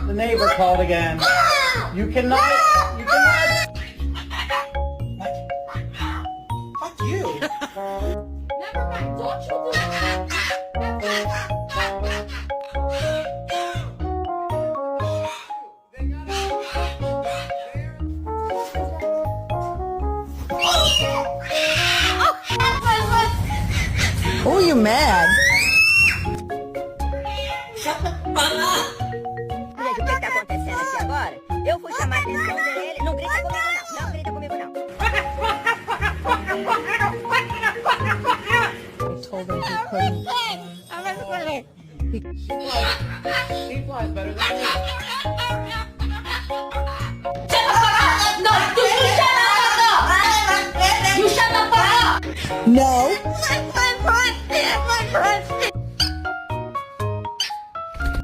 The neighbor called again. You cannot. Fuck you. Never mind. Don't you do that. Oh, you mad? Gente, o que está acontecendo aqui agora? Eu fui chamar a atenção dele. Não grita comigo, não. Não grita comigo, não. I told him he couldn't.